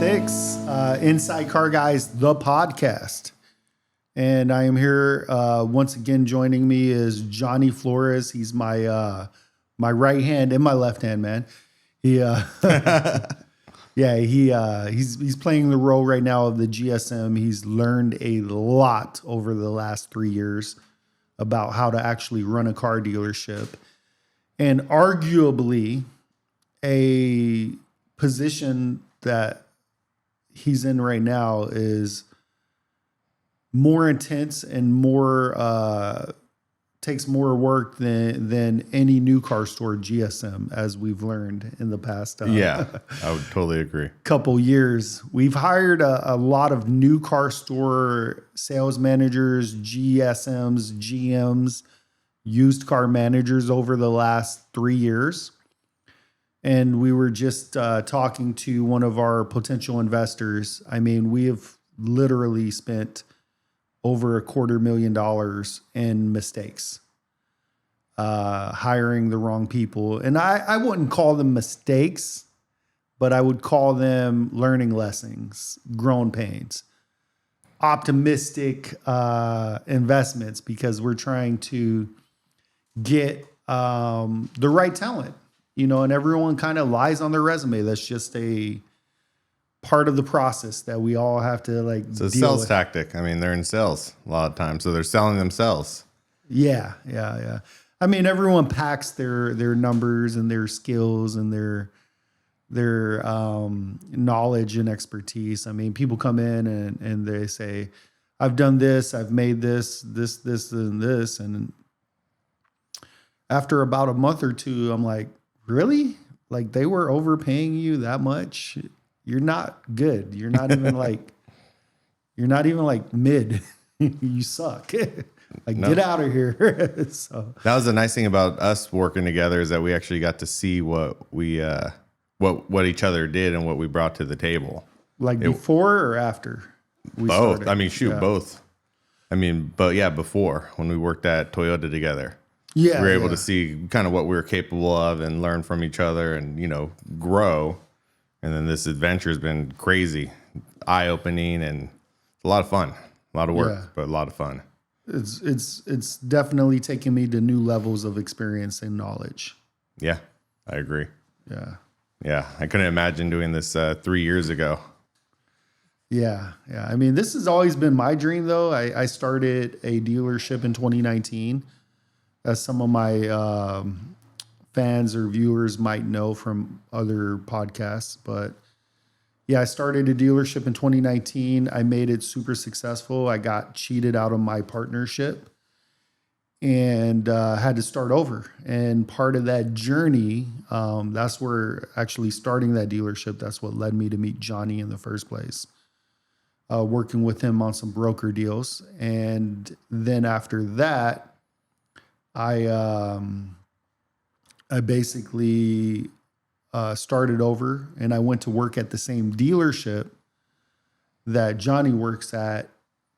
6, Inside Car Guys, the podcast. And I am here once again. Joining me is Johnny Flores. He's my my right hand and my left hand man. He he's playing the role right now of the GSM. He's learned a lot over the last 3 years about how to actually run a car dealership, and arguably a position that he's in right now is more intense and more takes more work than any new car store GSM, as we've learned in the past. I would totally agree. Couple years. We've hired a lot of new car store sales managers, GSMs, GMs, used car managers over the last 3 years. And we were just talking to one of our potential investors. I mean, we have literally spent over $250,000 in mistakes, hiring the wrong people. And I wouldn't call them mistakes, but I would call them learning lessons, growing pains, optimistic investments, because we're trying to get the right talent. You know, and everyone kind of lies on their resume. That's just a part of the process that we all have to like. It's a sales tactic. I mean, they're in sales a lot of times, so they're selling themselves. Yeah. I mean, everyone packs their numbers and their skills and their knowledge and expertise. I mean, people come in and they say, "I've done this, I've made this, and this," and after about a month or two, I'm like, really? Like, they were overpaying you that much? You're not good. You're not even like mid. You suck. Get out of here. So that was the nice thing about us working together, is that we actually got to see what we what each other did and what we brought to the table. Like before or after we both started? I mean, both. I mean, but yeah, before, when we worked at Toyota together. Yeah, we were able to see kind of what we were capable of and learn from each other and, you know, grow. And then this adventure has been crazy, eye-opening, and a lot of fun. A lot of work, but a lot of fun. It's definitely taken me to new levels of experience and knowledge. Yeah, I agree. Yeah. I couldn't imagine doing this 3 years ago. Yeah. I mean, this has always been my dream, though. I started a dealership in 2019. As some of my fans or viewers might know from other podcasts. But yeah, I started a dealership in 2019. I made it super successful. I got cheated out of my partnership and had to start over. And part of that journey, that's where actually starting that dealership, that's what led me to meet Johnny in the first place. Working with him on some broker deals. And then after that, I basically started over, and I went to work at the same dealership that Johnny works at,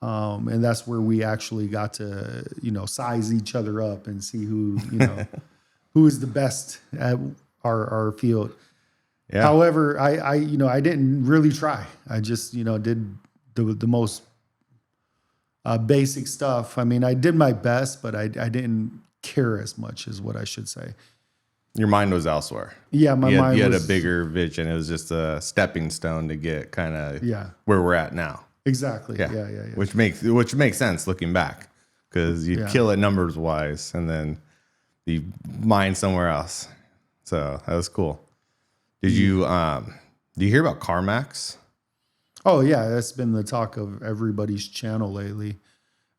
and that's where we actually got to, you know, size each other up and see who, you know, who is the best at our field. Yeah. However, I didn't really try. I just, you know, did the most basic stuff. I mean, I did my best, but I didn't care as much, is what I should say. Your mind was elsewhere. Yeah, you had a bigger vision. It was just a stepping stone to get kind of where we're at now. Exactly. Yeah. Which makes sense looking back, because you kill it numbers wise, and then you mine somewhere else. So that was cool. Did you hear about CarMax? Oh yeah, that's been the talk of everybody's channel lately.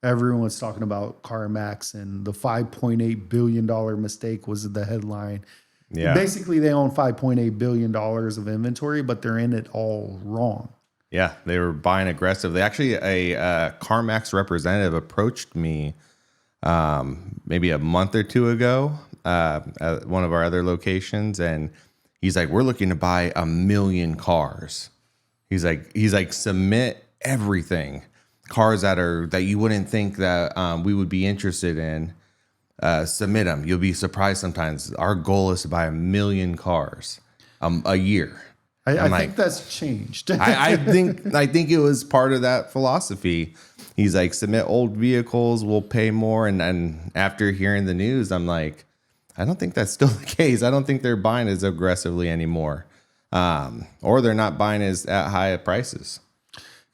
Everyone's talking about CarMax, and the $5.8 billion mistake was the headline. Yeah. Basically, they own $5.8 billion of inventory, but they're in it all wrong. Yeah, they were buying aggressively. Actually, a CarMax representative approached me maybe a month or two ago at one of our other locations, and he's like, "We're looking to buy 1 million cars." He's like, "Submit everything." Cars that you wouldn't think that we would be interested in, submit them. You'll be surprised sometimes. Our goal is to buy 1 million cars a year. I think that's changed. I think it was part of that philosophy. He's like, submit old vehicles, we'll pay more. And after hearing the news, I'm like, I don't think that's still the case. I don't think they're buying as aggressively anymore. Or they're not buying as at high prices.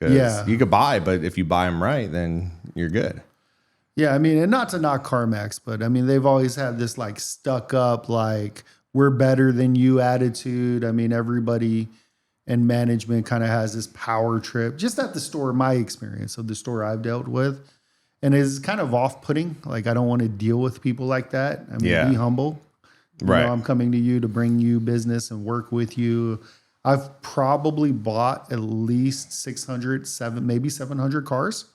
Yeah. You could buy, but if you buy them right, then you're good. Yeah, I mean, and not to knock CarMax, but I mean, they've always had this like stuck up, like, we're better than you attitude. I mean, everybody in management kind of has this power trip, just at the store, my experience of the store I've dealt with. And it's kind of off-putting. Like, I don't want to deal with people like that. I mean, be humble. You know, I'm coming to you to bring you business and work with you. I've probably bought at least 600, maybe 700 cars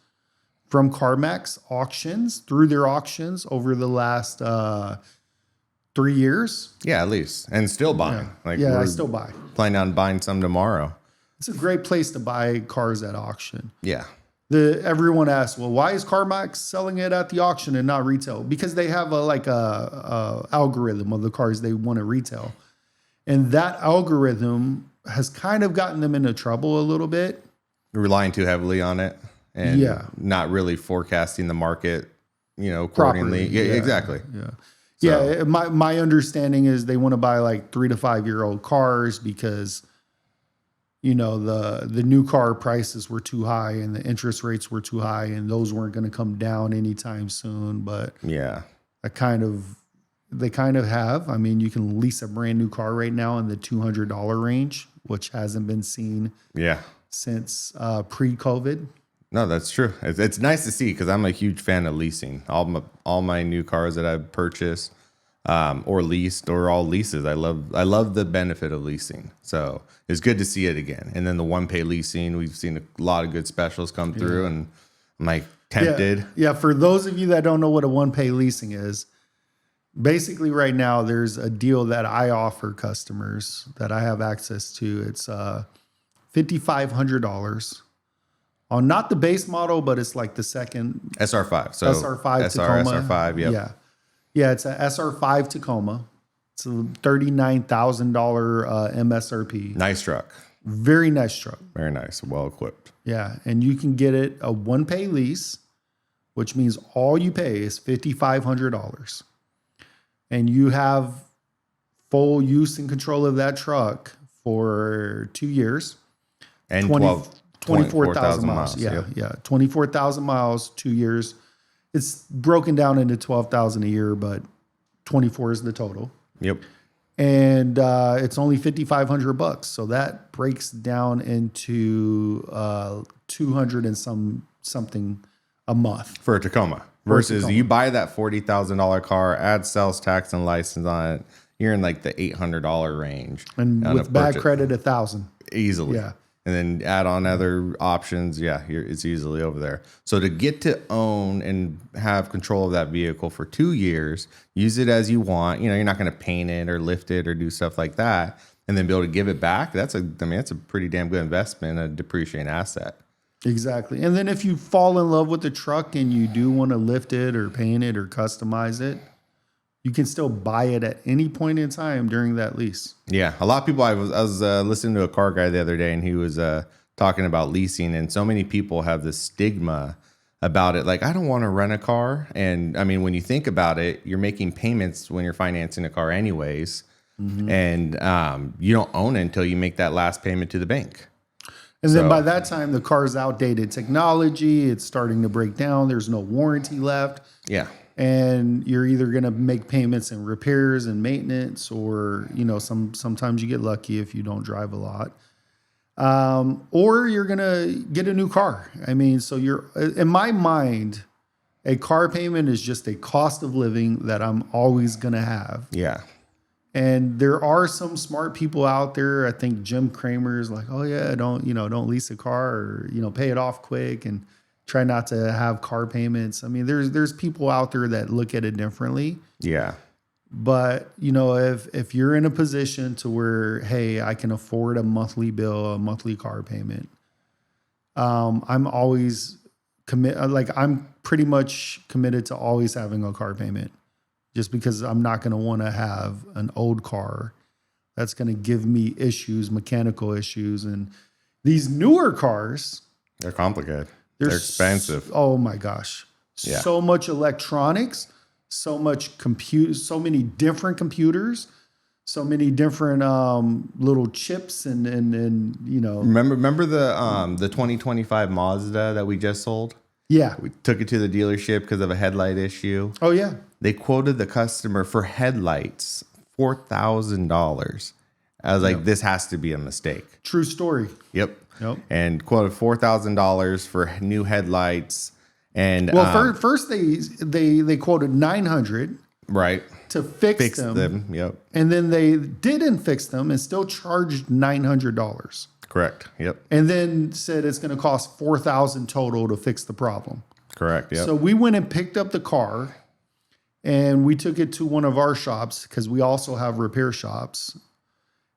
from CarMax auctions, through their auctions over the last 3 years. Yeah, at least. And still buying. I still buy. Planning on buying some tomorrow. It's a great place to buy cars at auction. Yeah. Everyone asks, well, why is CarMax selling it at the auction and not retail? Because they have a algorithm of the cars they want to retail. And that algorithm has kind of gotten them into trouble a little bit. Relying too heavily on it and not really forecasting the market, accordingly. Yeah, exactly. Yeah. So. Yeah. My understanding is they want to buy like 3 to 5 year old cars because the new car prices were too high and the interest rates were too high and those weren't going to come down anytime soon. But they kind of have. I mean, you can lease a brand new car right now in the $200 range, which hasn't been seen since pre-COVID. No, that's true. It's nice to see because I'm a huge fan of leasing. All my new cars that I've purchased or leased or all leases. I love the benefit of leasing. So it's good to see it again. And then the one-pay leasing, we've seen a lot of good specials come through, and I'm like tempted. Yeah, for those of you that don't know what a one-pay leasing is, basically right now there's a deal that I offer customers that I have access to. It's $5,500 on not the base model, but it's like the second SR5. So SR5 Tacoma. SR5, yep. Yeah, it's a SR5 Tacoma. It's a $39,000 MSRP. Nice truck. Very nice truck. Very nice. Well equipped. Yeah, and you can get it a one-pay lease, which means all you pay is $5,500. And you have full use and control of that truck for 2 years. And 24,000 miles. Yeah, 24,000 miles, 2 years. It's broken down into 12,000 a year, but 24 is the total. Yep. And it's only $5,500. So that breaks down into 200 and something a month for a Tacoma. Versus you buy that $40,000 car, add sales tax and license on it, you're in like the $800 range. And with bad credit, $1,000 easily. Yeah. And then add on other options. Yeah, it's easily over there. So to get to own and have control of that vehicle for 2 years, use it as you want. You're not going to paint it or lift it or do stuff like that, and then be able to give it back. That's a pretty damn good investment, a depreciating asset. Exactly. And then if you fall in love with the truck and you do want to lift it or paint it or customize it, you can still buy it at any point in time during that lease. Yeah. A lot of people, I was listening to a car guy the other day, and he was talking about leasing, and so many people have this stigma about it. Like, I don't want to rent a car. And I mean, when you think about it, you're making payments when you're financing a car anyways. Mm-hmm. And you don't own it until you make that last payment to the bank. And then by that time, the car's outdated technology. It's starting to break down. There's no warranty left. Yeah. And you're either going to make payments and repairs and maintenance, or, sometimes you get lucky if you don't drive a lot. Or you're going to get a new car. I mean, so in my mind, a car payment is just a cost of living that I'm always going to have. Yeah. And there are some smart people out there. I think Jim Cramer is like, oh yeah, don't lease a car, or, pay it off quick and try not to have car payments. I mean, there's people out there that look at it differently. Yeah. But, if you're in a position to where, hey, I can afford a monthly bill, a monthly car payment, I'm always I'm pretty much committed to always having a car payment, just because I'm not going to want to have an old car that's going to give me issues, mechanical issues. And these newer cars, They're complicated. They're expensive. Oh my gosh. Yeah. So much electronics, so much compute, so many different computers, so many different little chips and you know. Remember the 2025 Mazda that we just sold? Yeah. We took it to the dealership because of a headlight issue. Oh yeah. They quoted the customer for headlights $4,000. I was like, this has to be a mistake. True story. Yep. Yep. And quoted $4,000 for new headlights. And well, first they quoted 900 right to fix them. Yep. And then they didn't fix them and still charged $900. Correct. Yep. And then said it's going to cost $4,000 total to fix the problem. Correct. Yep. So we went and picked up the car and we took it to one of our shops because we also have repair shops.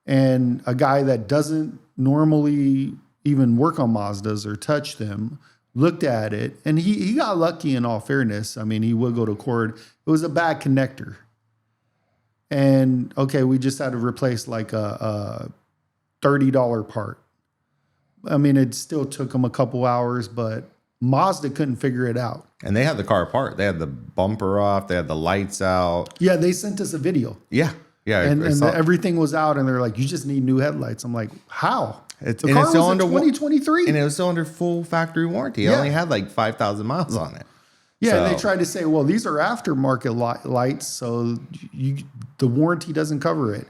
And a guy that doesn't normally even work on Mazdas or touch them looked at it, and he got lucky in all fairness. I mean, he would go to court. It was a bad connector. And okay, we just had to replace like a $30 part. I mean, it still took him a couple hours, but Mazda couldn't figure it out. And they had the car apart. They had the bumper off. They had the lights out. Yeah, they sent us a video. Yeah. Yeah. And everything was out, and they're like, you just need new headlights. I'm like, how? The car it's was still in under 2023. And it was still under full factory warranty. It only had like 5,000 miles on it. Yeah, So- and they tried to say, well, these are aftermarket lights, so the warranty doesn't cover it.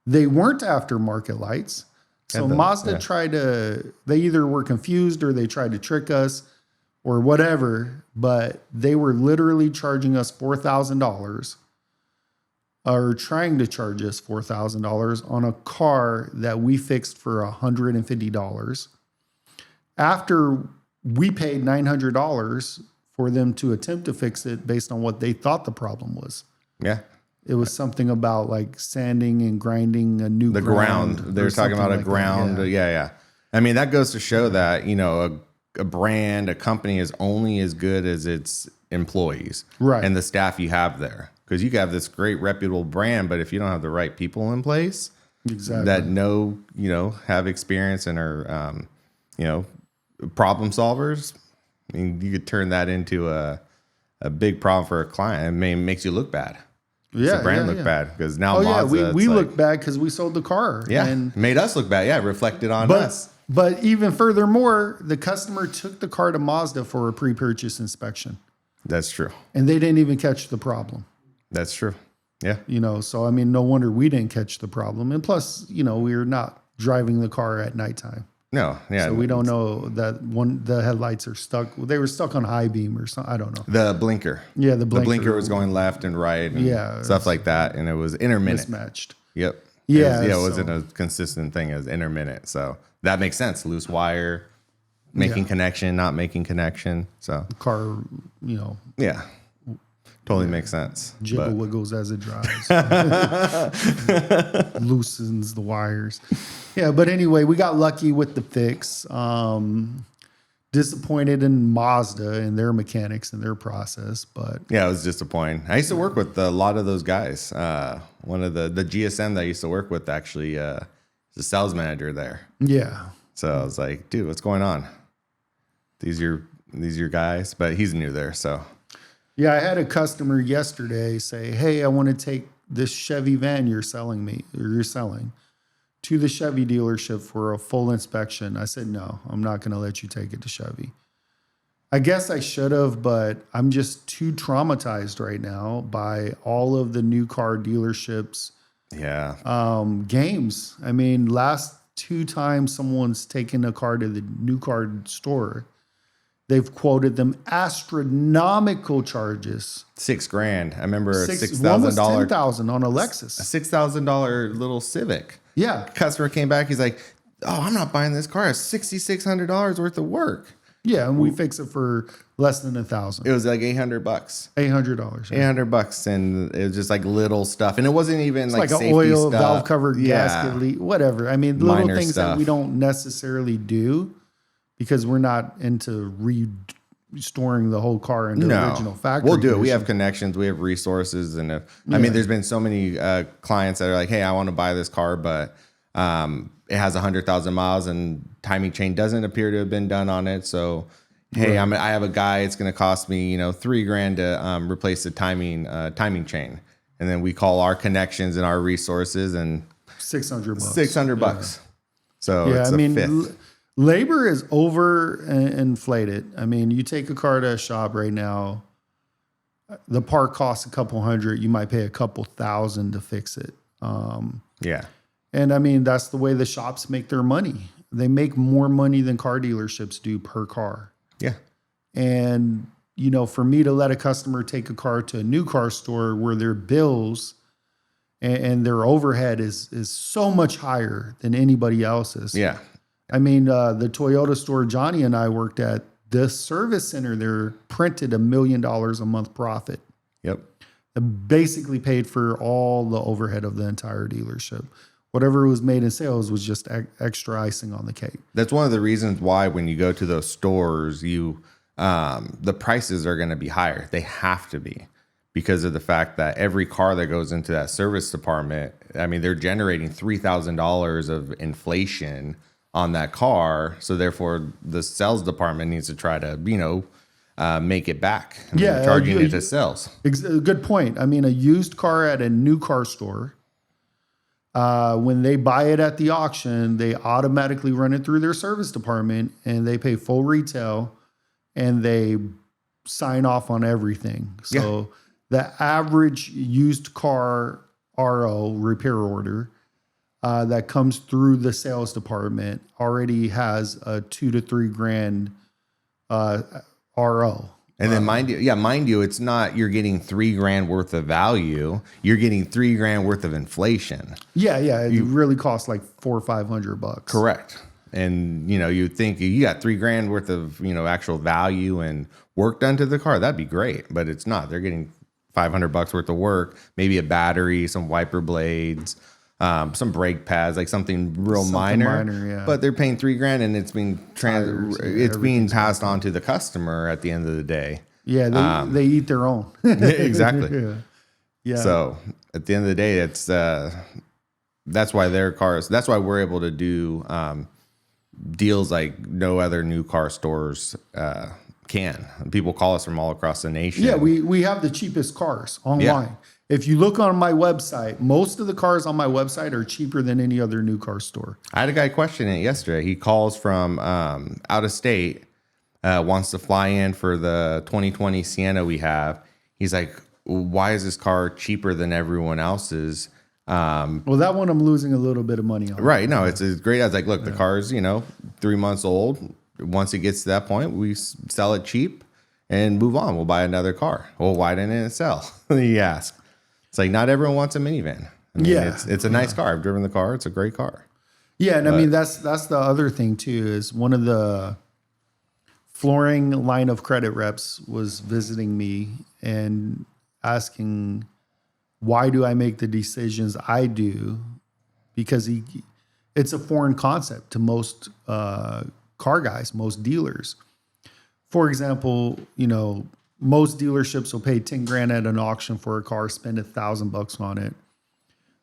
They weren't aftermarket lights. So Mazda tried to, they either were confused or they tried to trick us or whatever, but they were literally charging us $4,000 or trying to charge us $4,000 on a car that we fixed for $150 after we paid $900 for them to attempt to fix it based on what they thought the problem was. Yeah. It was something about like sanding and grinding a new ground. They're talking about a like ground. that, Yeah. I mean, that goes to show that, you know, a brand, a company is only as good as its employees. Right. And the staff you have there. Because you have this great reputable brand, but if you don't have the right people in place that know, you know, have experience and are, you know, problem solvers, I mean, you could turn that into a big problem for a client. It makes you look bad. Yeah, the brand look bad because now Mazda, we look bad because we sold the car. Yeah, and made us look bad. Yeah, reflected on us. But even furthermore, the customer took the car to Mazda for a pre-purchase inspection. That's true. And they didn't even catch the problem. That's true. Yeah. You know, so I mean, no wonder we didn't catch the problem. And plus, you know, we were not driving the car at nighttime. No, yeah. So we don't know that the headlights are stuck. They were stuck on high beam or something. I don't know. The blinker. Yeah, the blinker. The blinker was going left and right and stuff like that. And it was intermittent. Mismatched. Yep. Yeah. It wasn't a consistent thing as intermittent. So that makes sense. Loose wire, making connection, not making connection. So car, you know. Yeah. Totally makes sense. Jiggle wiggles as it drives. Loosens the wires. Yeah, but anyway, we got lucky with the fix. Disappointed in Mazda and their mechanics and their process, but yeah, it was disappointing. I used to work with a lot of those guys. One of the GSM that I used to work with actually is a sales manager there. Yeah. So I was like, dude, what's going on? These are your guys, but he's new there, so. Yeah, I had a customer yesterday say, "Hey, I want to take this Chevy van you're selling to the Chevy dealership for a full inspection." I said, "No, I'm not going to let you take it to Chevy." I guess I should have, but I'm just too traumatized right now by all of the new car dealerships. Yeah. Games. I mean, last 2 times someone's taken a car to the new car store, they've quoted them astronomical charges. $6,000. I remember $6,000. Almost $10,000 on a Lexus. A $6,000 little Civic. Yeah. Customer came back. He's like, "Oh, I'm not buying this car. It's $6,600 worth of work." Yeah, and we fix it for less than $1,000. It was like $800. $800. Yeah. $800, and it was just like little stuff, and it wasn't even like an safety oil stuff. valve cover gasket leak, whatever. I mean, little Minor things stuff. that we don't necessarily do because we're not into storing the whole car into original factory. We'll do it. We condition. have connections. We have resources. And I mean, there's been so many clients that are like, hey, I want to buy this car, but it has 100,000 miles and timing chain doesn't appear to have been done on it. So, hey, I have a guy. It's going to cost me, $3,000 to replace the timing chain. And then we call our connections and our resources and $600. $600. So yeah, it's I mean, fifth. Labor is over inflated. I mean, you take a car to a shop right now, the part costs a couple hundred. You might pay a couple thousand to fix it. Yeah. And I mean, that's the way the shops make their money. They make more money than car dealerships do per car. Yeah. And, for me to let a customer take a car to a new car store where their bills and their overhead is so much higher than anybody else's. Yeah. I mean, the Toyota store Johnny and I worked at, the service center there printed $1 million a month profit. Yep. It basically paid for all the overhead of the entire dealership. Whatever was made in sales was just extra icing on the cake. That's one of the reasons why when you go to those stores, the prices are going to be higher. They have to be because of the fact that every car that goes into that service department, I mean, they're generating $3,000 of inflation on that car. So therefore the sales department needs to try to, make it back. I mean, charging it to sales. Good point. I mean, a used car at a new car store, when they buy it at the auction, they automatically run it through their service department and they pay full retail and they sign off on everything. So the average used car RO, repair order, that comes through the sales department already has a $2,000 to $3,000 RO. And then mind you, it's not you're getting $3,000 worth of value. You're getting $3,000 worth of inflation. Yeah. It really costs like $400 or $500. Correct. And you think you got $3,000 worth of actual value and work done to the car. That'd be great, but it's not. They're getting $500 worth of work, maybe a battery, some wiper blades, some brake pads, like something minor. But they're paying $3,000 and it's being passed on to the customer at the end of the day. Yeah, they eat their own. Exactly. Yeah. So at the end of the day, it's that's why their cars. That's why we're able to do deals like no other new car stores can. People call us from all across the nation. Yeah, we have the cheapest cars online. Yeah. If you look on my website, most of the cars on my website are cheaper than any other new car store. I had a guy question it yesterday. He calls from out of state, wants to fly in for the 2020 Sienna we have. He's like, why is this car cheaper than everyone else's? Well, that one I'm losing a little bit of money on. Right. No, it's great. I was like, look, the car's, 3 months old. Once it gets to that point, we sell it cheap and move on. We'll buy another car. Well, why didn't it sell? He asked. It's like, not everyone wants a minivan. I mean, it's a nice car. I've driven the car. It's a great car. Yeah. And I mean, that's the other thing too, is one of the flooring line of credit reps was visiting me and asking, why do I make the decisions I do? Because it's a foreign concept to most car guys, most dealers. For example, most dealerships will pay $10,000 at an auction for a car, spend $1,000 on it.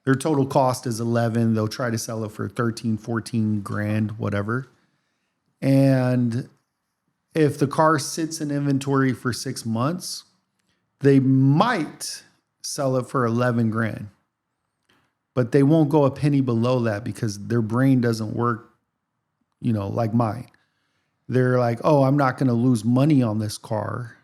Their total cost is 11. They'll try to sell it for 13, 14 grand, whatever. And if the car sits in inventory for 6 months, they might sell it for 11 grand, but they won't go a penny below that because their brain doesn't work, like mine. They're like, oh, I'm not going to lose money on this car.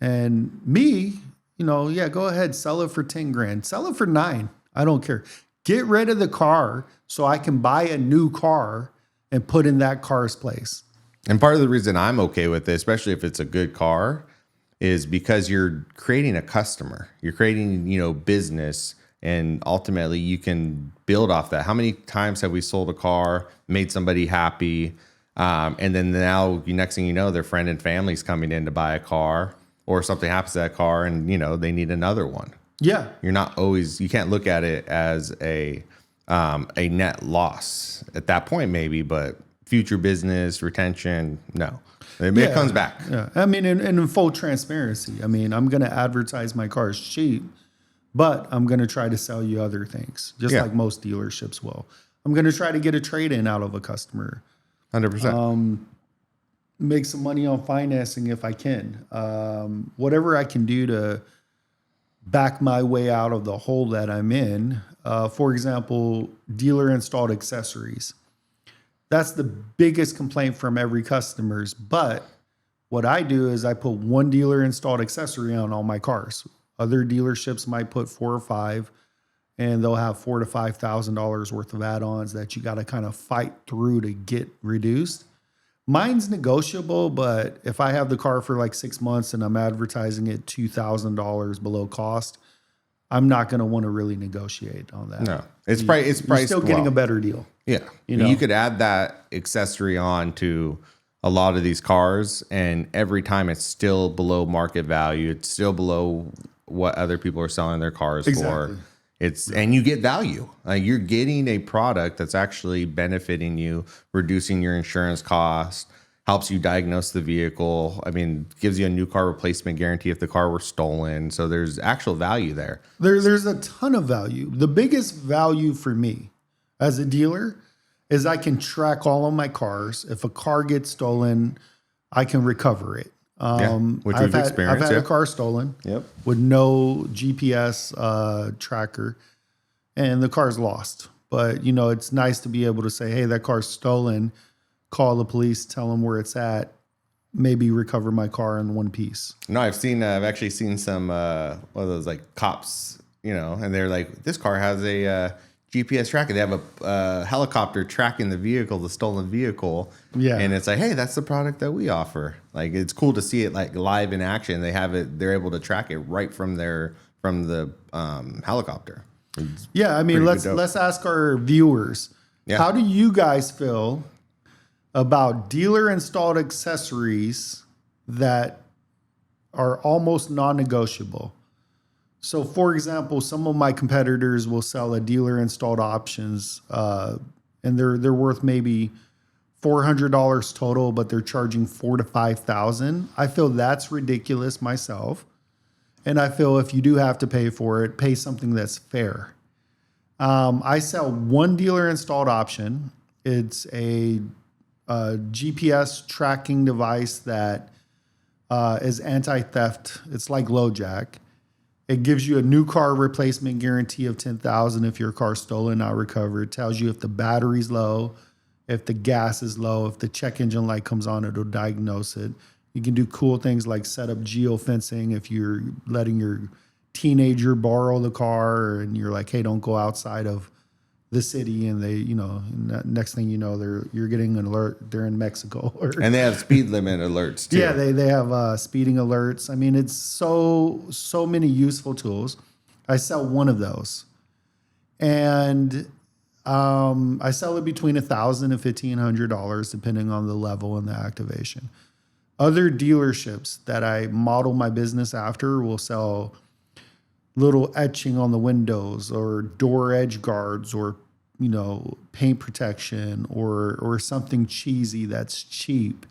And me, go ahead, sell it for 10 grand, sell it for 9. I don't care. Get rid of the car so I can buy a new car and put in that car's place. And part of the reason I'm okay with it, especially if it's a good car, is because you're creating a customer. You're creating, business, and ultimately you can build off that. How many times have we sold a car, made somebody happy, and then now next thing you know, their friend and family's coming in to buy a car, or something happens to that car and, they need another one. Yeah. You can't look at it as a net loss at that point maybe, but future business, retention, no. It comes back. Yeah. I mean, and in full transparency, I mean, I'm going to advertise my cars cheap, but I'm going to try to sell you other things, just like most dealerships will. I'm going to try to get a trade-in out of a customer. 100%. Make some money on financing if I can. Whatever I can do to back my way out of the hole that I'm in. For example, dealer installed accessories. That's the biggest complaint from every customer's. But what I do is I put one dealer installed accessory on all my cars. Other dealerships might put 4 or 5, and they'll have $4,000 to $5,000 worth of add-ons that you got to kind of fight through to get reduced. Mine's negotiable, but if I have the car for like 6 months and I'm advertising it $2,000 below cost, I'm not going to want to really negotiate on that. No, it's priced. You're still getting a better deal. Yeah, you could add that accessory on to a lot of these cars, and every time it's still below market value. It's still below what other people are selling their cars for. And you get value. You're getting a product that's actually benefiting you, reducing your insurance cost, helps you diagnose the vehicle. I mean, gives you a new car replacement guarantee if the car were stolen. So there's actual value there. There's a ton of value. The biggest value for me as a dealer is I can track all of my cars. If a car gets stolen, I can recover it. Which we've experienced. I've had a car stolen with no GPS tracker, and the car's lost. But, it's nice to be able to say, hey, that car's stolen. Call the police, tell them where it's at, maybe recover my car in one piece. No, I've actually seen some, one of those like cops, and they're like, this car has a GPS tracker. They have a helicopter tracking the vehicle, the stolen vehicle. Yeah. And it's like, hey, that's the product that we offer. Like, it's cool to see it like live in action. They're able to track it right from the helicopter. I mean, let's ask our viewers. Yeah. How do you guys feel about dealer installed accessories that are almost non-negotiable? So, for example, some of my competitors will sell a dealer installed options, and they're worth maybe $400 total, but they're charging $4,000 to $5,000. I feel that's ridiculous myself, and I feel if you do have to pay for it, pay something that's fair. I sell one dealer installed option. It's a GPS tracking device that is anti-theft. It's like LoJack. It gives you a new car replacement guarantee of $10,000 if your car's stolen, not recovered. It tells you if the battery's low, if the gas is low, if the check engine light comes on, it'll diagnose it. You can do cool things like set up geofencing if you're letting your teenager borrow the car and you're like, hey, don't go outside of the city, and they, next thing you know, you're getting an alert. They're in Mexico, and they have speed limit alerts too. Yeah, they have speeding alerts. I mean, it's so many useful tools. I sell one of those, and I sell it between $1,000 and $1,500 depending on the level and the activation. Other dealerships that I model my business after will sell little etching on the windows or door edge guards or paint protection or something cheesy that's cheap,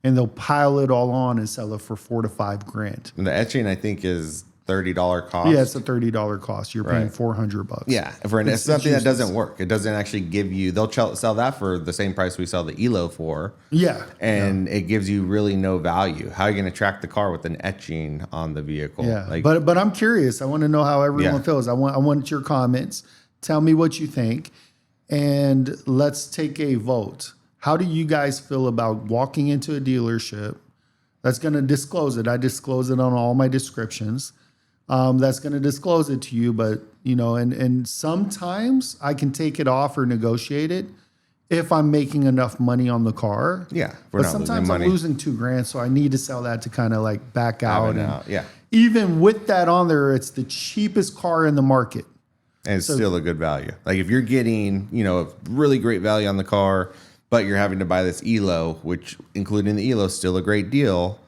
and they'll pile it all on and sell it for $4,000 to $5,000. And the etching, I think, is $30 cost. Yeah, it's a $30 cost. You're paying $400. Yeah, for something that doesn't work. It doesn't actually give you. They'll sell that for the same price we sell the ELO for. Yeah, and it gives you really no value. How are you going to track the car with an etching on the vehicle? Yeah, but I'm curious. I want to know how everyone feels. I want your comments. Tell me what you think, and let's take a vote. How do you guys feel about walking into a dealership that's going to disclose it? I disclose it on all my descriptions. That's going to disclose it to you, but and sometimes I can take it off or negotiate it if I'm making enough money on the car. Yeah, but sometimes I'm losing $2,000, so I need to sell that to kind of like back out. Even with that on there, it's the cheapest car in the market. And it's still a good value. Like if you're getting, a really great value on the car, but you're having to buy this ELO, which including the ELO is still a great deal.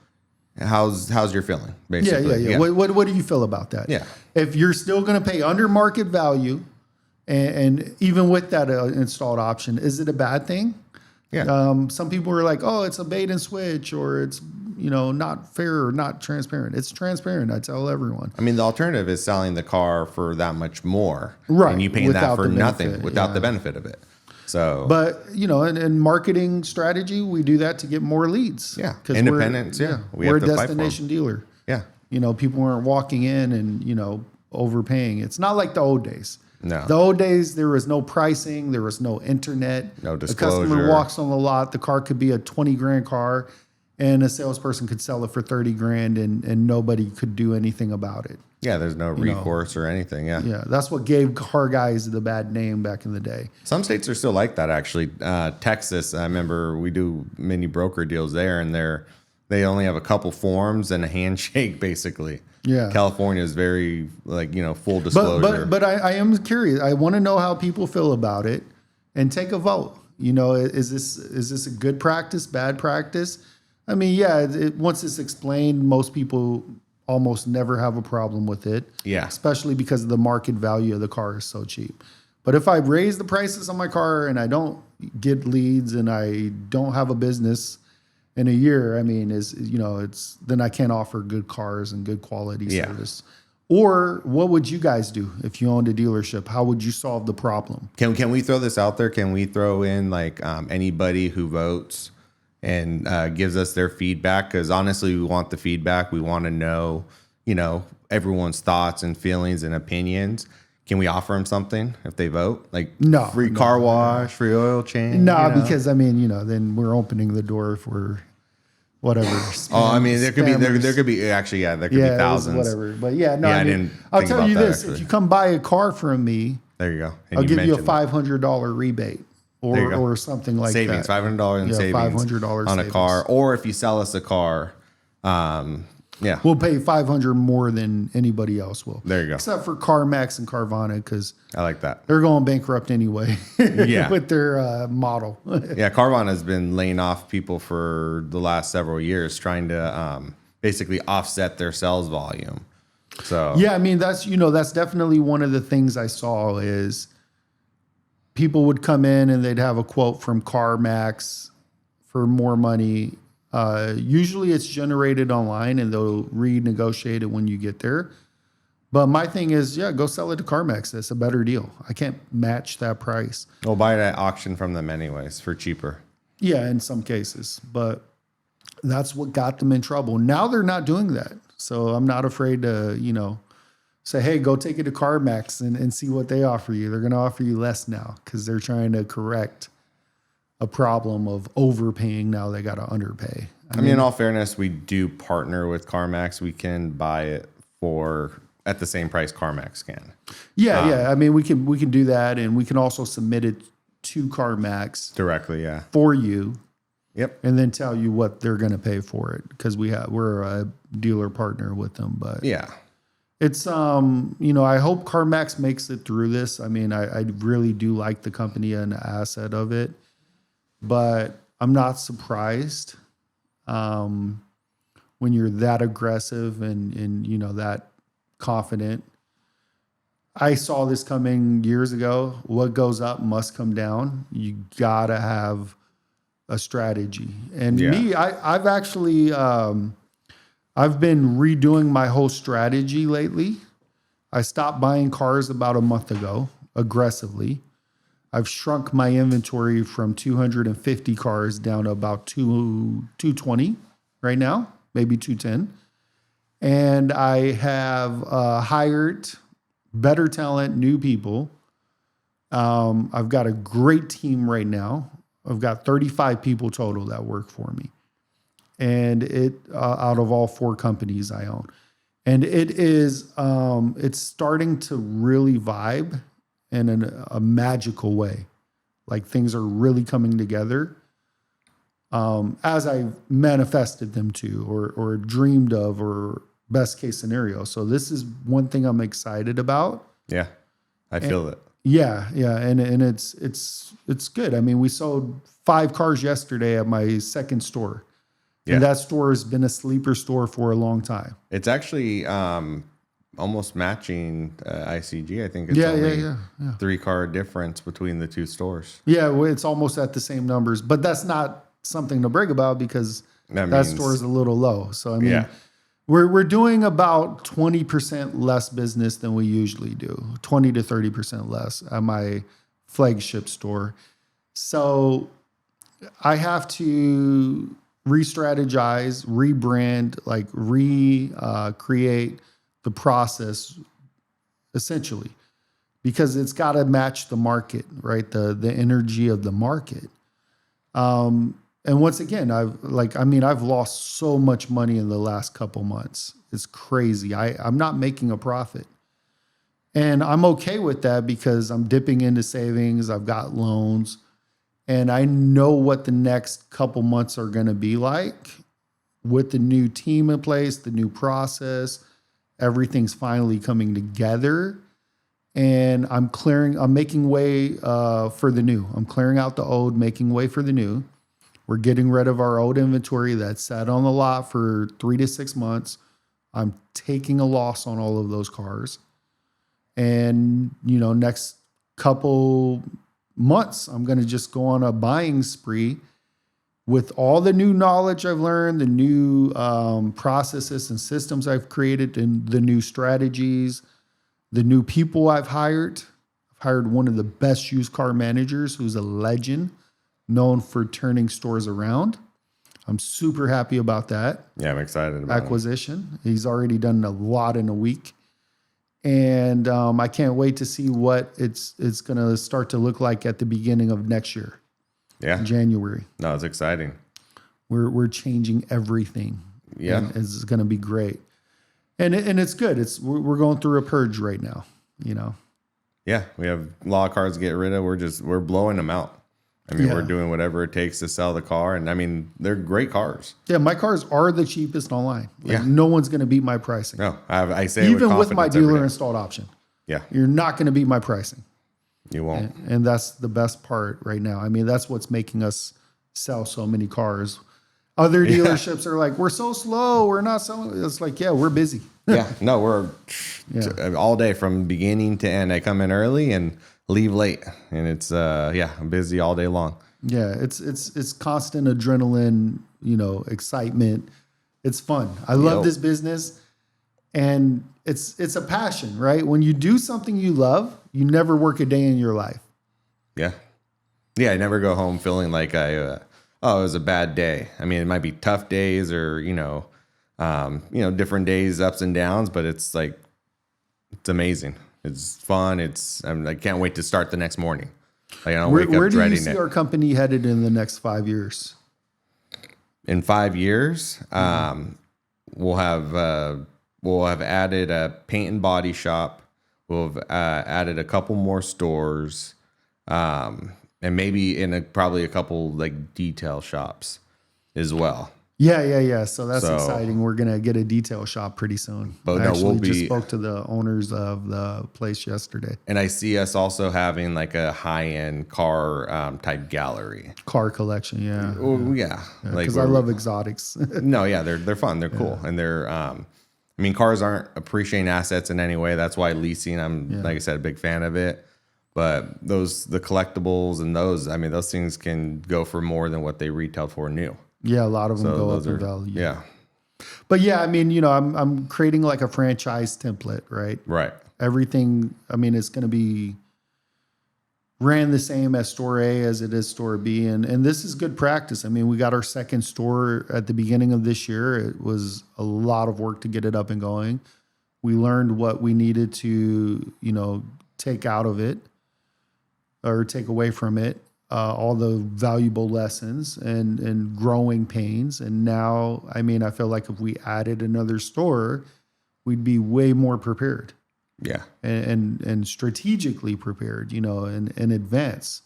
How's your feeling? Basically, yeah. What do you feel about that? Yeah, if you're still going to pay under market value, and even with that installed option, is it a bad thing? Yeah. Some people are like, oh, it's a bait and switch, or it's, not fair or not transparent. It's transparent. I tell everyone. I mean, the alternative is selling the car for that much more. Right. And you paying that Without for the nothing benefit, without yeah. the benefit of it. So, But, in marketing strategy, we do that to get more leads. yeah. 'Cause Independence. Yeah. We're a to fight for 'em. destination dealer. Yeah. People aren't walking in and, overpaying. It's not like the old days. No. The old days, there was no pricing. There was no internet. No The customer disclosure. walks on the lot. The car could be a 20 grand car and a salesperson could sell it for 30 grand and nobody could do anything about it. Yeah. There's no recourse or anything. Yeah. Yeah. That's what gave car guys the bad name back in the day. Some states are still like that, actually. Texas, I remember we do mini broker deals there, and they only have a couple forms and a handshake, basically. Yeah. California is very, full disclosure. But I am curious. I want to know how people feel about it and take a vote. Is this a good practice, bad practice? I mean, yeah, once it's explained, most people almost never have a problem with it. Yeah. Especially because the market value of the car is so cheap. But if I raise the prices on my car and I don't get leads and I don't have a business in a year, I mean, then I can't offer good cars and good quality service. Or what would you guys do if you owned a dealership? How would you solve the problem? Can we throw this out there? Can we throw in anybody who votes and gives us their feedback? Because honestly, we want the feedback. We want to know, everyone's thoughts and feelings and opinions. Can we offer them something if they vote? Free car wash, free oil change? No, because then we're opening the door for whatever. There could be actually, there could be thousands. Whatever. But yeah, no, I didn't I'll think tell about you that, this: actually. if you come buy a car from me, There you go. And I'll give you a mentioned that. $500 rebate or something like Savings, that. $500 in savings $500 on a savings. car, or if you sell us a car, yeah, We'll pay $500 more than anybody else will. There you go. Except for CarMax and Carvana, because I like that. they're going bankrupt anyway. Yeah. With their model. Yeah, Carvana has been laying off people for the last several years, trying to basically offset their sales volume. So Yeah, I mean that's definitely one of the things I saw is people would come in and they'd have a quote from CarMax for more money. Usually it's generated online and they'll renegotiate it when you get there. But my thing is, go sell it to CarMax. That's a better deal. I can't match that price. we'll buy it at auction from them anyways for cheaper. Yeah, in some cases. But that's what got them in trouble. Now they're not doing that. So I'm not afraid to, say, hey, go take it to CarMax and see what they offer you. They're going to offer you less now because they're trying to correct a problem of overpaying. Now they got to underpay. I mean, in all fairness, we do partner with CarMax. We can buy it at the same price CarMax can. Yeah. I mean, we can do that, and we can also submit it to CarMax Directly, yeah. for you. Yep. And then tell you what they're going to pay for it because we're a dealer partner with them. But Yeah. it's I hope CarMax makes it through this. I mean, I really do like the company and the asset of it, but I'm not surprised when you're that aggressive and that confident. I saw this coming years ago. What goes up must come down. You gotta have a strategy. And me, I've actually I've been redoing my whole strategy lately. I stopped buying cars about a month ago aggressively. I've shrunk my inventory from 250 cars down to about 220 right now, maybe 210. And I have hired better talent, new people. I've got a great team right now. I've got 35 people total that work for me. And it out of all 4 companies I own. And it is it's starting to really vibe in a magical way. Like things are really coming together as I manifested them to or dreamed of or best case scenario. So this is one thing I'm excited about. Yeah. I feel it. Yeah. And it's good. I mean, we sold 5 cars yesterday at my second store. Yeah. And that store has been a sleeper store for a long time. It's actually almost matching ICG. I think it's Yeah, only yeah. 3-car difference between the two stores. Yeah, well, it's almost at the same numbers, but that's not something to brag about because that store is a little low. So I mean, Yeah. we're doing about 20% less business than we usually do, 20 to 30% less at my flagship store. So I have to re-strategize, rebrand, like create the process essentially, because it's got to match the market, right? The energy of the market. And once again, I've lost so much money in the last couple months. It's crazy. I'm not making a profit. And I'm okay with that because I'm dipping into savings. I've got loans. And I know what the next couple months are going to be like with the new team in place, the new process. Everything's finally coming together. And I'm making way for the new. I'm clearing out the old, making way for the new. We're getting rid of our old inventory that sat on the lot for 3 to 6 months. I'm taking a loss on all of those cars. And, next couple months, I'm going to just go on a buying spree with all the new knowledge I've learned, the new processes and systems I've created, and the new strategies, the new people I've hired. I've hired one of the best used car managers who's a legend, known for turning stores around. I'm super happy about that. Yeah, I'm excited about acquisition. He's already done a lot in a week. And I can't wait to see what it's going to start to look like at the beginning of next year. Yeah. January. No, it's exciting. We're changing everything. Yeah. And it's going to be great. And it's good. We're going through a purge right now, Yeah, we have a lot of cars to get rid of. We're blowing them out. I mean, we're doing whatever it takes to sell the car. And I mean, they're great cars. Yeah, my cars are the cheapest online. Yeah. No one's going to beat my pricing. No, I say it even with my confidence every dealer day. installed option. Yeah, You're not going to beat my pricing. you won't. And that's the best part right now. I mean, that's what's making us sell so many cars. Other dealerships are like, we're so slow. We're not selling. It's like, yeah, we're busy. Yeah, no, we're all day from beginning to end. I come in early and leave late, and it's I'm busy all day long. Yeah, it's constant adrenaline, excitement. It's fun. I love this business, and it's a passion, right? When you do something you love, you never work a day in your life. Yeah, I never go home feeling like it was a bad day. I mean, it might be tough days or different days, ups and downs, but it's like it's amazing. It's fun. I can't wait to start the next morning. Like, I don't wake up dreading it. Where do you see our company headed in the next 5 years? In 5 years, we'll have added a paint and body shop. We'll have added a couple more stores, and maybe probably a couple like detail shops as well. Yeah. So that's exciting. We're gonna get a detail shop pretty soon. But I actually just spoke to the owners of the place yesterday. And I see us also having like a high-end car type gallery, Car collection, yeah. Oh, yeah. Because I love exotics. No, yeah, they're fun. They're cool, and they're. I mean, cars aren't appreciating assets in any way. That's why leasing. I'm like I said, a big fan of it. But the collectibles and those things can go for more than what they retail for new. Yeah, a lot of them go up in value. Yeah. But yeah, I mean, I'm creating like a franchise template, right? Right. Everything, it's going to be ran the same as store A as it is store B. And this is good practice. I mean, we got our second store at the beginning of this year. It was a lot of work to get it up and going. We learned what we needed to, take out of it or take away from it. All the valuable lessons and growing pains. And now, I feel like if we added another store, we'd be way more prepared. Yeah. And strategically prepared, in advance.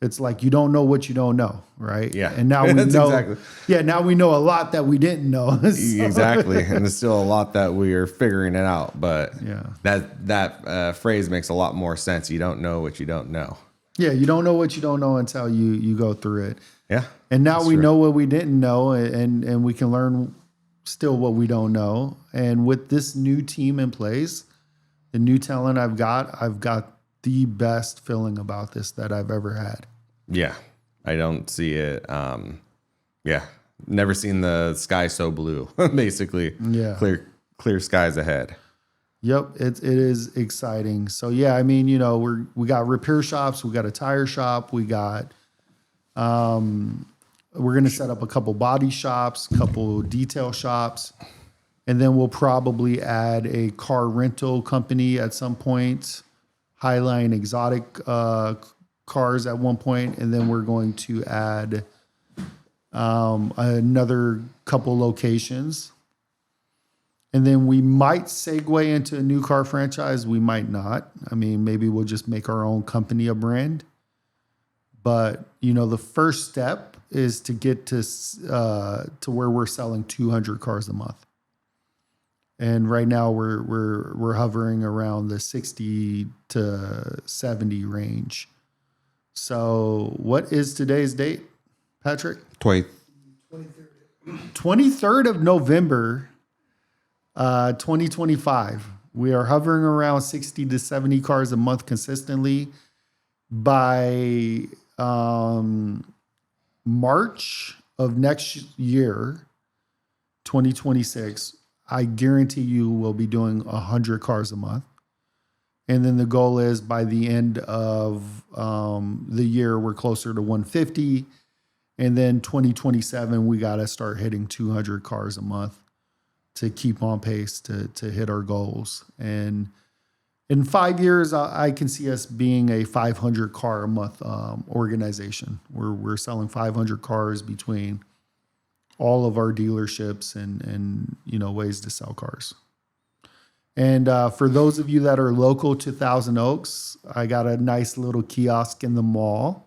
It's like you don't know what you don't know, right? Yeah. And now we know. Exactly. Yeah, now we know a lot that we didn't know. So. Exactly. And there's still a lot that we are figuring it out. But yeah, that phrase makes a lot more sense. You don't know what you don't know. Yeah, you don't know what you don't know until you go through it. Yeah. And now we know what we didn't know, and we can learn still what we don't know. And with this new team in place, the new talent I've got the best feeling about this that I've ever had. Yeah, I don't see it. Yeah, never seen the sky so blue. Basically, Yeah, clear skies ahead. Yep, it is exciting. So yeah, I mean, we got repair shops, we got a tire shop, we got we're gonna set up a couple body shops, couple detail shops, and then we'll probably add a car rental company at some point, highline exotic cars at one point, and then we're going to add another couple locations. And then we might segue into a new car franchise. We might not. I mean, maybe we'll just make our own company a brand. But, the first step is to get to where we're selling 200 cars a month. And right now we're hovering around the 60 to 70 range. So what is today's date, Patrick? 23rd of November. 2025. We are hovering around 60 to 70 cars a month consistently. By March of next year, 2026, I guarantee you we'll be doing 100 cars a month. And then the goal is by the end of the year, we're closer to 150. And then 2027, we got to start hitting 200 cars a month to keep on pace to hit our goals. And in 5 years, I can see us being a 500 car a month organization. We're selling 500 cars between all of our dealerships and ways to sell cars. And for those of you that are local to Thousand Oaks, I got a nice little kiosk in the mall,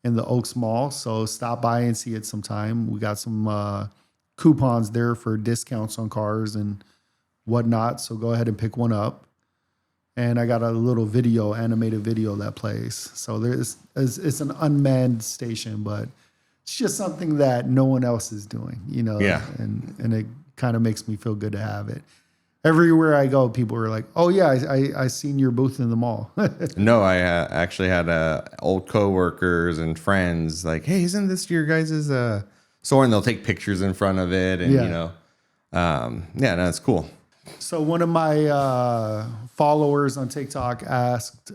in the Oaks Mall. So stop by and see it sometime. We got some coupons there for discounts on cars and whatnot. So go ahead and pick one up. And I got a little animated video that plays. So it's an unmanned station, but it's just something that no one else is doing, Yeah. And it kind of makes me feel good to have it. Everywhere I go, people are like, "Oh yeah, I seen your booth in the mall." No, I actually had old coworkers and friends like, "Hey, isn't this your guys' store?" And they'll take pictures in front of it, and no, it's cool. So one of my followers on TikTok asked,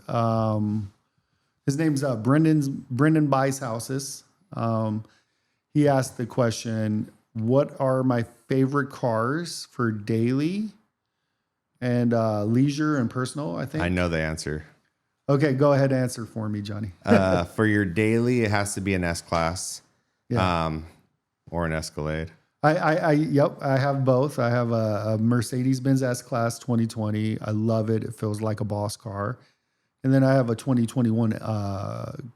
his name's Brendan Buys Houses. He asked the question, "What are my favorite cars for daily and leisure and personal?" I think I know the answer. Okay, go ahead and answer for me, Johnny. For your daily, it has to be an S-Class. Yeah. Or an Escalade. Yep, I have both. I have a Mercedes-Benz S-Class 2020. I love it. It feels like a boss car. And then I have a 2021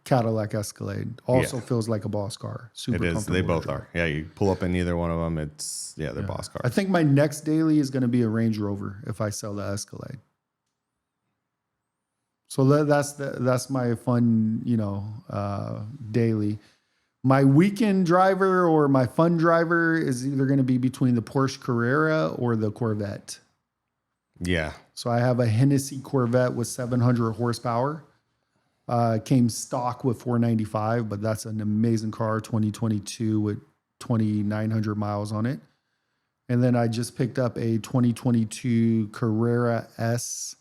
Cadillac Escalade. Also feels like a boss car. Super It is. They comfortable both to drive. are. Yeah, you pull up in either one of them. They're boss cars. I think my next daily is going to be a Range Rover if I sell the Escalade. So that's my fun, daily. My weekend driver or my fun driver is either going to be between the Porsche Carrera or the Corvette. Yeah. So I have a Hennessey Corvette with 700 horsepower. Came stock with 495, but that's an amazing car, 2022 with 2,900 miles on it. And then I just picked up a 2022 Carrera S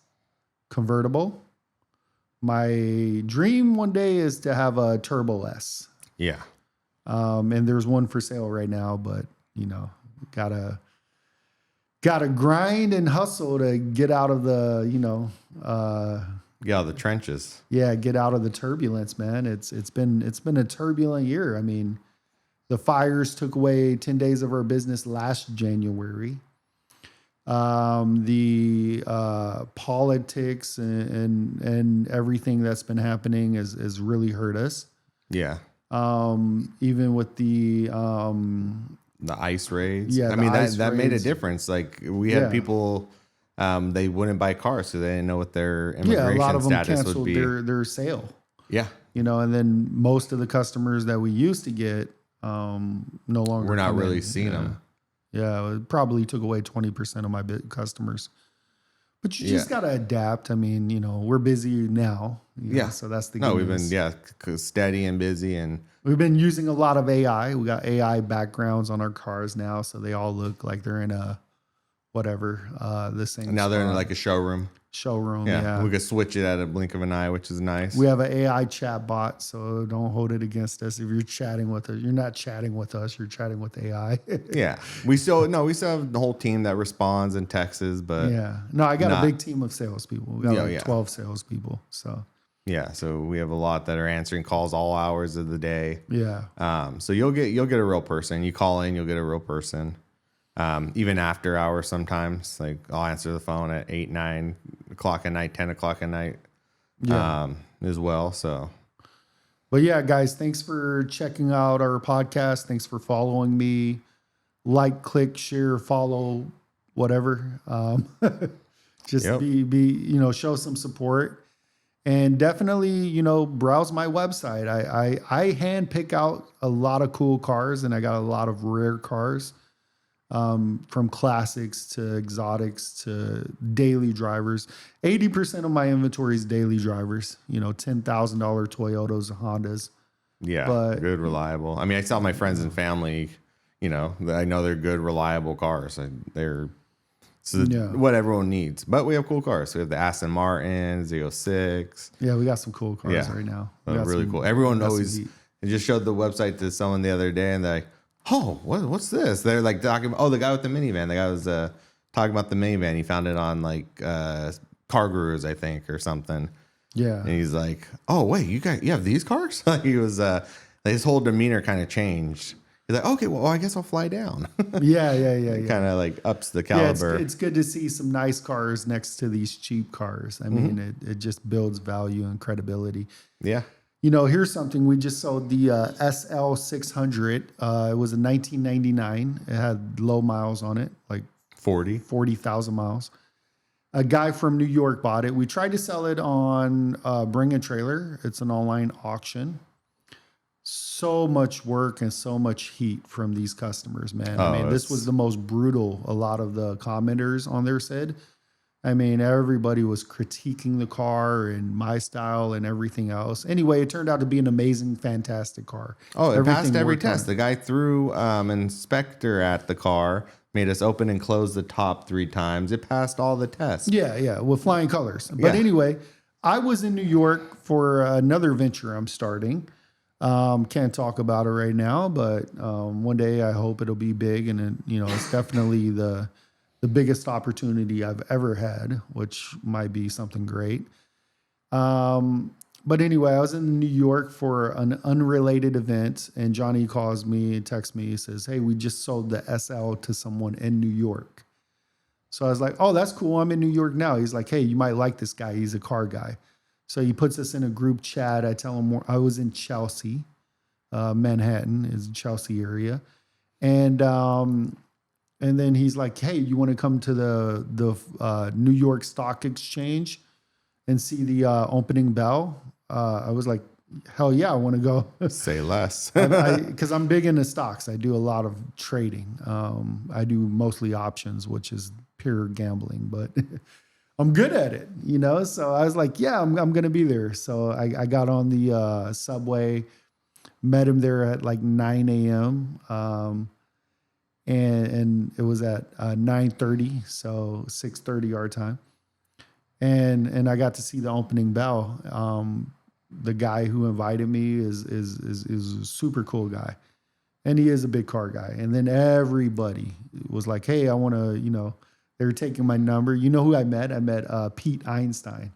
convertible. My dream one day is to have a Turbo S. Yeah. And there's one for sale right now, but gotta grind and hustle to get out of the, Get out of the trenches. Yeah, get out of the turbulence, man. It's been a turbulent year. I mean, the fires took away 10 days of our business last January. The politics and everything that's been happening has really hurt us. Yeah. Even with the ice raids. Yeah, I mean, ice that made a raids. difference. Like we had people, they wouldn't buy cars, so they didn't know what their a immigration lot of them status would canceled be. their sale. Yeah. And then most of the customers that we used to get no longer. We're not come really in. seeing them. Yeah, it probably took away 20% of my customers. But you just got to adapt. I mean, we're busy now. So that's the good we've news. been steady and busy, and we've been using a lot of AI. We got AI backgrounds on our cars now, so they all look like they're in a whatever the same. Now they're in like a showroom. Yeah. We could switch it at a blink of an eye, which is nice. We have an AI chat bot, so don't hold it against us. If you're chatting with us, you're not chatting with us, you're chatting with AI. Yeah. We still have the whole team that responds and texts, but I got a big team of salespeople. We got 12 salespeople. So so we have a lot that are answering calls all hours of the day. Yeah. So you'll get a real person. You call in, you'll get a real person. Even after hours sometimes, like I'll answer the phone at 8, 9 o'clock at night, 10 o'clock at night, as well. So, but yeah, guys, thanks for checking out our podcast. Thanks for following me. Like, click, share, follow, whatever. Just be, show some support, and definitely, browse my website. I hand pick out a lot of cool cars, and I got a lot of rare cars. From classics to exotics to daily drivers. 80% of my inventory is daily drivers, $10,000 Toyotas, Hondas. Yeah, but good, reliable. I mean, I tell my friends and family, I know they're good, reliable cars. They're what everyone needs. But we have cool cars. We have the Aston Martin, Z06. Yeah, we got some cool cars right now. Really cool. Everyone always, I just showed the website to someone the other day, and they're like, oh, what's this? They're like talking about, the guy with the minivan. The guy was talking about the minivan. He found it on like Car Gurus, I think, or something. Yeah. And he's like, oh, wait, you have these cars? He was, his whole demeanor kind of changed. He's like, okay, well, I guess I'll fly down. Yeah. Kind of like ups the caliber. Yeah, it's good to see some nice cars next to these cheap cars. I mean, it just builds value and credibility. Yeah. Here's something. We just sold the SL600. It was a 1999. It had low miles on it, like 40,000 miles. A guy from New York bought it. We tried to sell it on Bring a Trailer. It's an online auction. So much work and so much heat from these customers, man. I mean, this was the most brutal. A lot of the commenters on there said. I mean, everybody was critiquing the car and my style and everything else. Anyway, it turned out to be an amazing, fantastic car. Oh, it passed every test. The guy threw an inspector at the car, made us open and close the top 3 times. It passed all the tests. Yeah, with flying colors. But anyway, I was in New York for another venture I'm starting. Can't talk about it right now, but one day I hope it'll be big, and it's definitely the biggest opportunity I've ever had, which might be something great. But anyway, I was in New York for an unrelated event, and Johnny calls me and texts me. He says, hey, we just sold the SL to someone in New York. So I was like, oh, that's cool. I'm in New York now. He's like, hey, you might like this guy. He's a car guy. So he puts us in a group chat. I tell him I was in Chelsea, Manhattan is the Chelsea area. And then he's like, hey, you want to come to the New York Stock Exchange and see the opening bell? I was like, hell yeah, I want to go. Say less. Because I'm big into stocks. I do a lot of trading. I do mostly options, which is pure gambling, but I'm good at it, So I was like, yeah, I'm going to be there. So I got on the subway, met him there at like 9 a.m., and it was at 9:30, so 6:30 our time, and I got to see the opening bell. The guy who invited me is a super cool guy, and he is a big car guy. And then everybody was like, "Hey, I want to," they were taking my number. You know who I met? I met Peter Eintsein.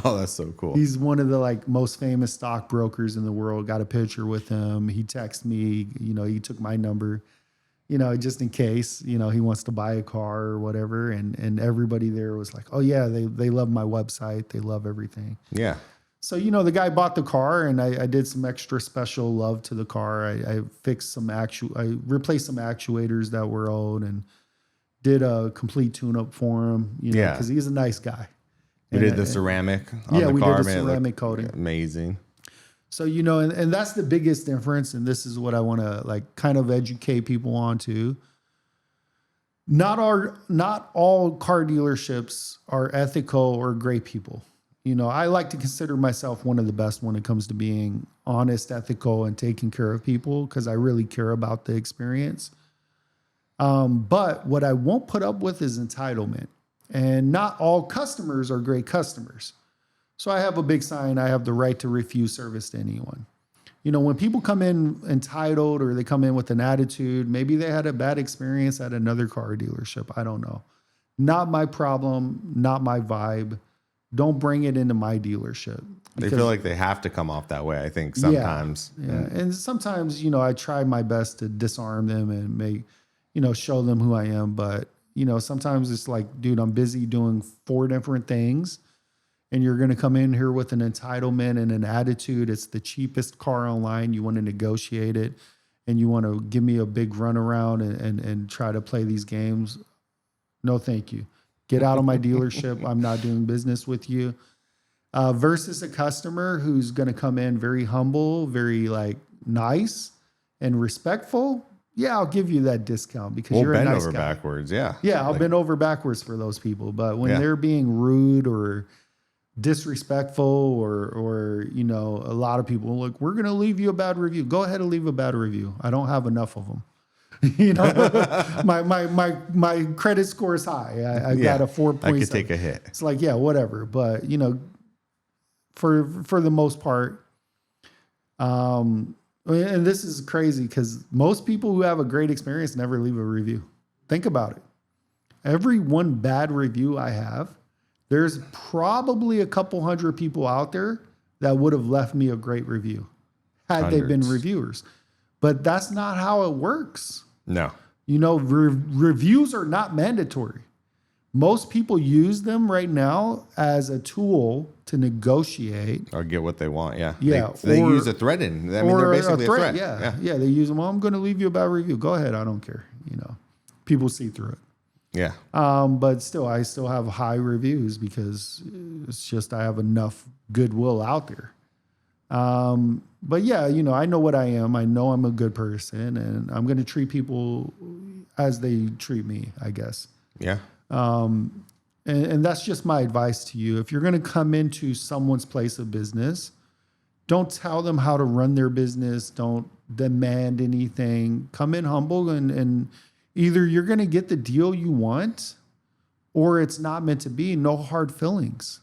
Oh, that's so cool. He's one of the most famous stockbrokers in the world. Got a picture with him. He texted me. He took my number. Just in case, he wants to buy a car or whatever. And everybody there was like, oh yeah, they love my website. They love everything. Yeah. So, the guy bought the car, and I did some extra special love to the car. I fixed I replaced some actuators that were old and did a complete tune-up for him, because he's a nice guy. We did the ceramic on the car. We did the ceramic coating. Amazing. So, and that's the biggest difference. And this is what I want to kind of educate people on too. Not all car dealerships are ethical or great people. You know, I like to consider myself one of the best when it comes to being honest, ethical, and taking care of people because I really care about the experience. But what I won't put up with is entitlement. And not all customers are great customers. So I have a big sign, I have the right to refuse service to anyone. You know, when people come in entitled or they come in with an attitude, maybe they had a bad experience at another car dealership. I don't know. Not my problem, not my vibe. Don't bring it into my dealership. They feel like they have to come off that way, I think, sometimes. Yeah. And sometimes, you know, I try my best to disarm them and make, you know, show them who I am. But, you know, sometimes it's like, dude, I'm busy doing 4 different things. And you're going to come in here with an entitlement and an attitude. It's the cheapest car online. You want to negotiate it and you want to give me a big runaround and try to play these games. No, thank you. Get out of my dealership. I'm not doing business with you. Versus a customer who's going to come in very humble, very like nice and respectful. Yeah, I'll give you that discount because you're a nice guy. Bend over backwards. Yeah. Yeah, I'll bend over backwards for those people. But when they're being rude or disrespectful or you know, a lot of people like, we're going to leave you a bad review. Go ahead and leave a bad review. I don't have enough of them. You know, my credit score is high. I got a 4.7. I could take a hit. It's like, yeah, whatever. But you know, for the most part, and this is crazy because most people who have a great experience never leave a review. Think about it. Every one bad review I have, there's probably a couple hundred people out there that would have left me a great review had they been reviewers. But that's not how it works. No. You know, reviews are not mandatory. Most people use them right now as a tool to negotiate. Or get what they want, yeah. Yeah. They use a threat in. I mean, they're basically a threat. Yeah, they use them. Well, I'm going to leave you a bad review. Go ahead. I don't care. You know, people see through it. Yeah. But still, I still have high reviews because it's just I have enough goodwill out there. But yeah, you know, I know what I am. I know I'm a good person, and I'm going to treat people as they treat me, I guess. Yeah. And that's just my advice to you. If you're going to come into someone's place of business, don't tell them how to run their business. Don't demand anything. Come in humble and either you're going to get the deal you want or it's not meant to be. No hard feelings.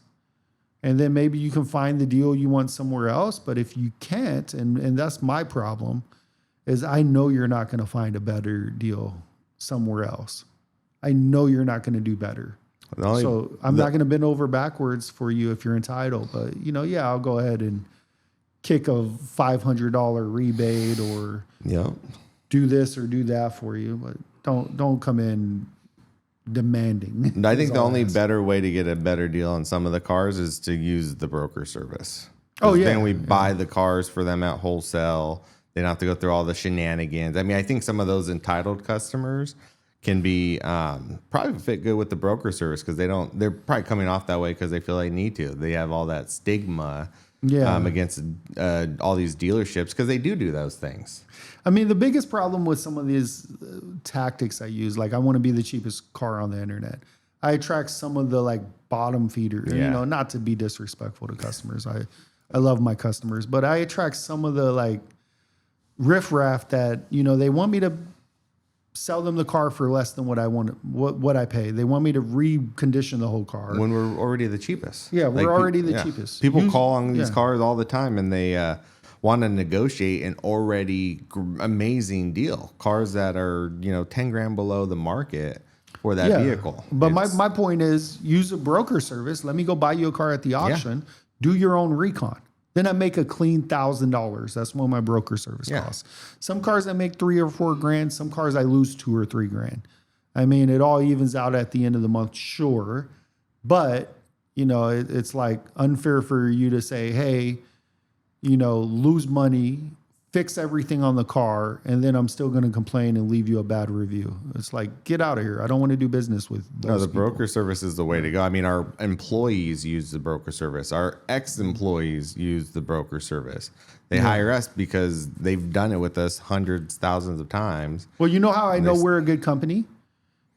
And then maybe you can find the deal you want somewhere else. But if you can't, and that's my problem, is I know you're not going to find a better deal somewhere else. I know you're not going to do better. So I'm not going to bend over backwards for you if you're entitled. But, you know, yeah, I'll go ahead and kick a $500 rebate or do this or do that for you. But don't come in demanding. I think the only better way to get a better deal on some of the cars is to use the broker service. Oh, yeah. Then we buy the cars for them at wholesale. They don't have to go through all the shenanigans. I mean, I think some of those entitled customers can be probably fit good with the broker service because they're probably coming off that way because they feel they need to. They have all that stigma against all these dealerships because they do those things. I mean, the biggest problem with some of these tactics I use, like I want to be the cheapest car on the internet. I attract some of the like bottom feeders, you know, not to be disrespectful to customers. I love my customers, but I attract some of the like riffraff that, you know, they want me to sell them the car for less than what I want, what I pay. They want me to recondition the whole car when we're already the cheapest. Yeah, we're already the cheapest. People call on these cars all the time, and they want to negotiate an already amazing deal. Cars that are 10 grand below the market for that vehicle. But my point is, use a broker service. Let me go buy you a car at the auction. Do your own recon. Then I make a clean $1,000. That's what my broker service costs. Some cars I make $3 or $4 grand. Some cars I lose $2 or $3 grand. I mean, it all evens out at the end of the month, sure. But, it's like unfair for you to say, hey, lose money, fix everything on the car, and then I'm still going to complain and leave you a bad review. It's like, get out of here. I don't want to do business with those people. Broker service is the way to go. I mean, our employees use the broker service. Our ex-employees use the broker service. They hire us because they've done it with us hundreds, thousands of times. Well, you know how I know we're a good company?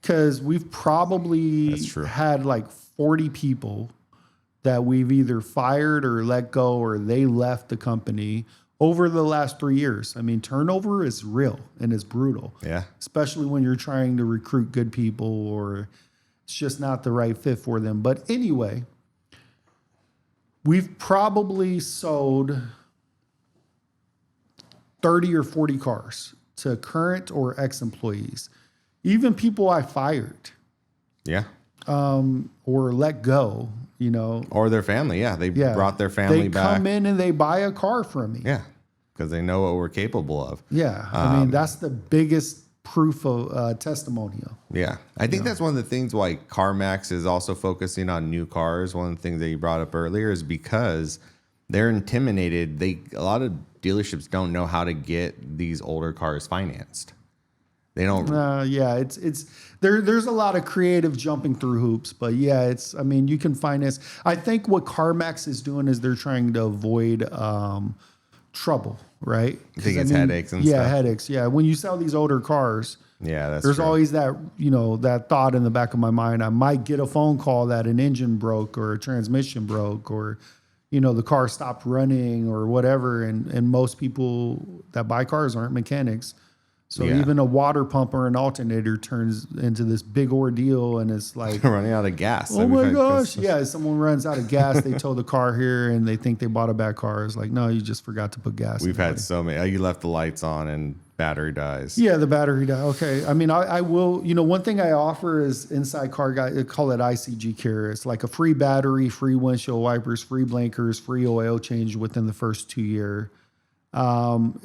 Because we've probably That's true. had like 40 people that we've either fired or let go or they left the company over the last 3 years. I mean, turnover is real and it's brutal. Yeah. Especially when you're trying to recruit good people or it's just not the right fit for them. But anyway, we've probably sold 30 or 40 cars to current or ex-employees, even people I fired Yeah. or let go, you know. Or their family. Yeah. They brought their family They back. come in and they buy a car from me. Yeah. Because they know what we're capable of. Yeah. I mean, that's the biggest proof of testimonial. Yeah. I think that's one of the things why CarMax is also focusing on new cars. One of the things that you brought up earlier is because they're intimidated. A lot of dealerships don't know how to get these older cars financed. They don't. Yeah, it's there's a lot of creative jumping through hoops, but yeah, I mean, you can finance. I think what CarMax is doing is they're trying to avoid trouble, right? I think it's headaches and yeah, stuff. headaches. Yeah, when you sell these older cars, Yeah, there's true. always that, you know, that thought in the back of my mind. I might get a phone call that an engine broke or a transmission broke or, you know, the car stopped running or whatever. And most people that buy cars aren't mechanics. So Yeah. even a water pump or an alternator turns into this big ordeal, and it's like, running out of gas. oh my gosh, yeah, someone runs out of gas, they tow the car here, and they think they bought a bad car. It's like, no, you just forgot to put gas. We've had so many. You left the lights on and battery dies. Yeah, the battery died. Okay. I mean, I will, you know, one thing I offer is inside car guy, they call it ICG care. It's like a free battery, free windshield wipers, free blinkers, free oil change within the first 2 years.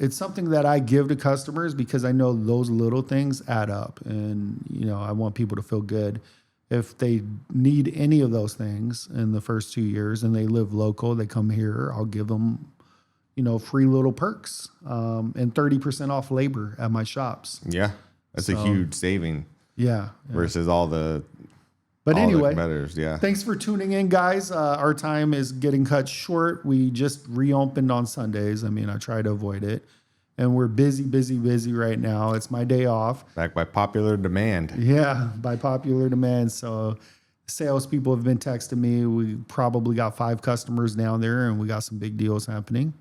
It's something that I give to customers because I know those little things add up, and, you know, I want people to feel good. If they need any of those things in the first 2 years and they live local, they come here, I'll give them, you know, free little perks, and 30% off labor at my shops. Yeah. That's a huge saving Yeah. versus all the But all the anyway, competitors. Yeah. thanks for tuning in, guys. Our time is getting cut short. We just reopened on Sundays. I mean, I try to avoid it. And we're busy right now. It's my day off. Back by popular demand. Yeah, by popular demand. So salespeople have been texting me. We probably got 5 customers down there, and we got some big deals happening.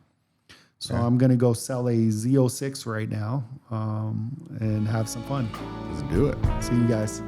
So I'm going to go sell a Z06 right now, and have some fun. Let's do it. See you guys.